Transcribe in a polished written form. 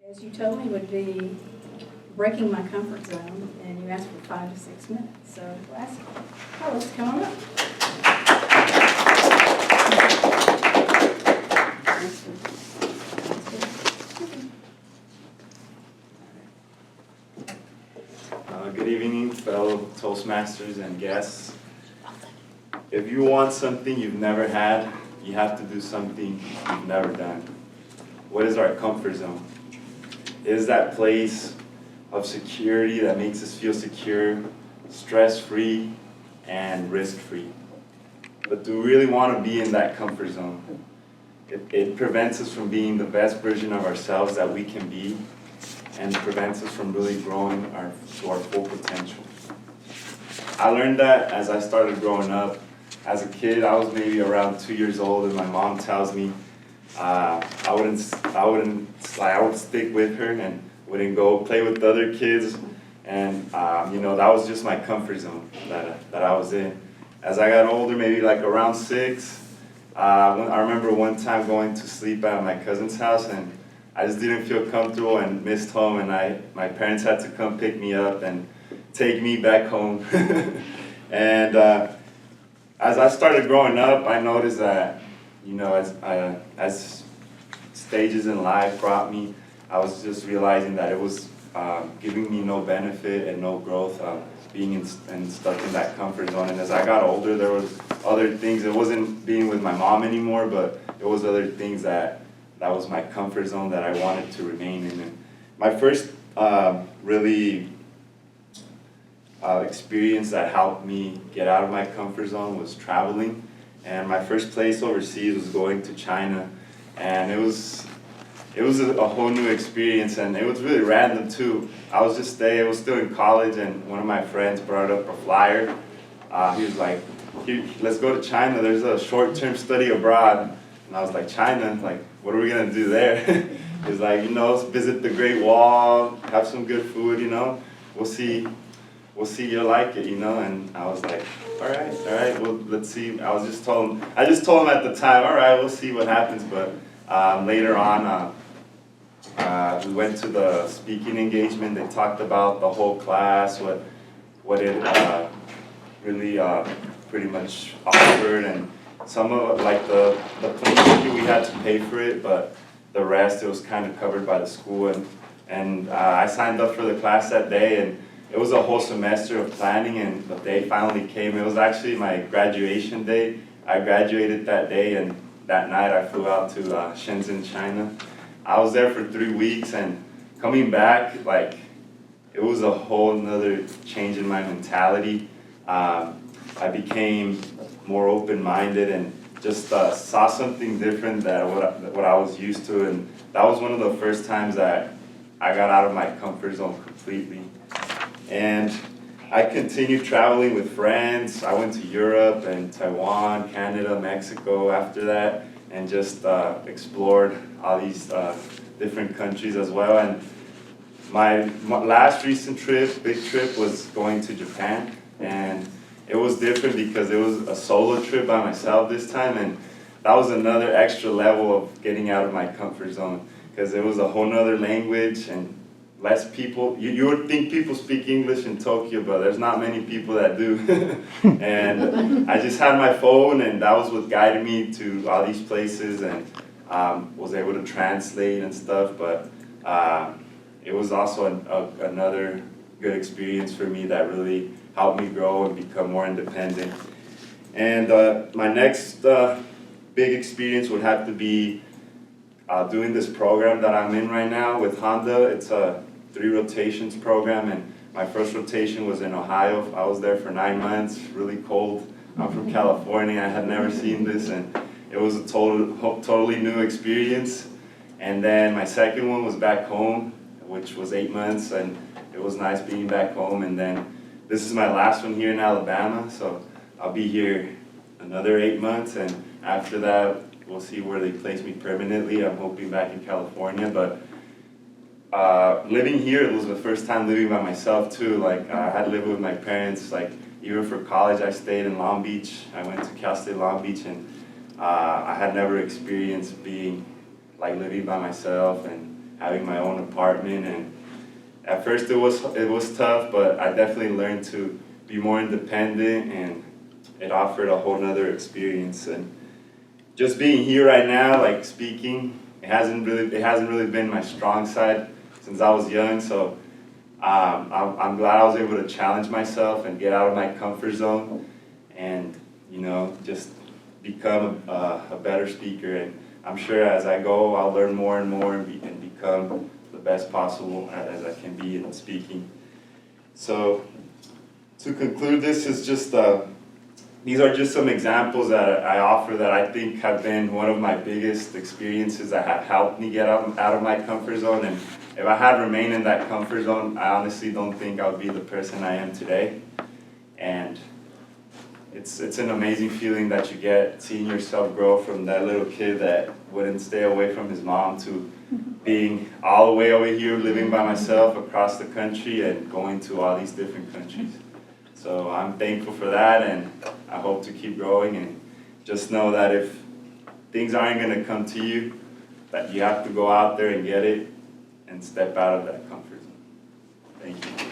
As you told me, would be breaking my comfort zone, and you asked for 5 to 6 minutes. So ask Carlos to come on up. Good evening, fellow Toastmasters and guests. If you want something you've never had, you have to do something you've never done. What is our comfort zone? It is that place of security that makes us feel secure, stress-free, and risk-free. But do we really want to be in that comfort zone? It prevents us from being the best version of ourselves that we can be, and prevents us from really growing to our full potential. I learned that as I started growing up. As a kid, I was maybe around 2 years old, and my mom tells me I would stick with her and wouldn't go play with the other kids, and that was just my comfort zone that I was in. As I got older, maybe like around 6, I remember one time going to sleep at my cousin's house, and I just didn't feel comfortable and missed home, and my parents had to come pick me up and take me back home. And as I started growing up, I noticed that, as stages in life brought me, I was just realizing that it was giving me no benefit and no growth, being stuck in that comfort zone. And as I got older, there was other things. It wasn't being with my mom anymore, but it was other things that was my comfort zone that I wanted to remain in. And my first really experience that helped me get out of my comfort zone was traveling. And my first place overseas was going to China, and it was a whole new experience, and it was really random too. I was still in college, and one of my friends brought up a flyer. He was like, let's go to China, there's a short-term study abroad. And I was like, China? Like, what are we gonna do there? He's like, visit the Great Wall, have some good food, we'll see you'll like it, and I was like, all right, well, let's see. I just told him at the time, all right, we'll see what happens. But later on, we went to the speaking engagement. They talked about the whole class, what it really pretty much offered, and some of like the plane ticket we had to pay for it, but the rest it was kind of covered by the school, and I signed up for the class that day, and it was a whole semester of planning, and the day finally came. It was actually my graduation day. I graduated that day, and that night I flew out to Shenzhen, China. I was there for 3 weeks, and coming back, like, it was a whole nother change in my mentality. I became more open-minded and just saw something different than what I was used to, and that was one of the first times that I got out of my comfort zone completely. And I continued traveling with friends. I went to Europe and Taiwan, Canada, Mexico after that, and just explored all these different countries as well. And my last recent big trip, was going to Japan, and it was different because it was a solo trip by myself this time, and that was another extra level of getting out of my comfort zone, because it was a whole nother language and less people. You would think people speak English in Tokyo, but there's not many people that do. And I just had my phone, and that was what guided me to all these places, and was able to translate and stuff. But it was also another good experience for me that really helped me grow and become more independent. And my next big experience would have to be doing this program that I'm in right now with Honda. It's a 3 rotations program, and my first rotation was in Ohio. I was there for 9 months, really cold. I'm from California. I had never seen this, and it was a totally new experience. And then my second one was back home, which was 8 months, and it was nice being back home. And then this is my last one here in Alabama, so I'll be here another 8 months, and after that, we'll see where they place me permanently. I'm hoping back in California, but living here, it was the first time living by myself too. Like, I had lived with my parents. Like, even for college, I stayed in Long Beach. I went to Cal State Long Beach, and I had never experienced being, like, living by myself and having my own apartment. And at first it was tough, but I definitely learned to be more independent, and it offered a whole nother experience. And just being here right now, like speaking, it hasn't really been my strong side since I was young. So I'm glad I was able to challenge myself and get out of my comfort zone, and just become a better speaker. And I'm sure as I go, I'll learn more and more and become the best possible as I can be in speaking. So to conclude, these are just some examples that I offer that I think have been one of my biggest experiences that have helped me get out of my comfort zone. And if I had remained in that comfort zone, I honestly don't think I would be the person I am today. And it's an amazing feeling that you get, seeing yourself grow from that little kid that wouldn't stay away from his mom to being all the way over here, living by myself across the country and going to all these different countries. So I'm thankful for that, and I hope to keep growing. And just know that if things aren't going to come to you, that you have to go out there and get it and step out of that comfort zone. Thank you.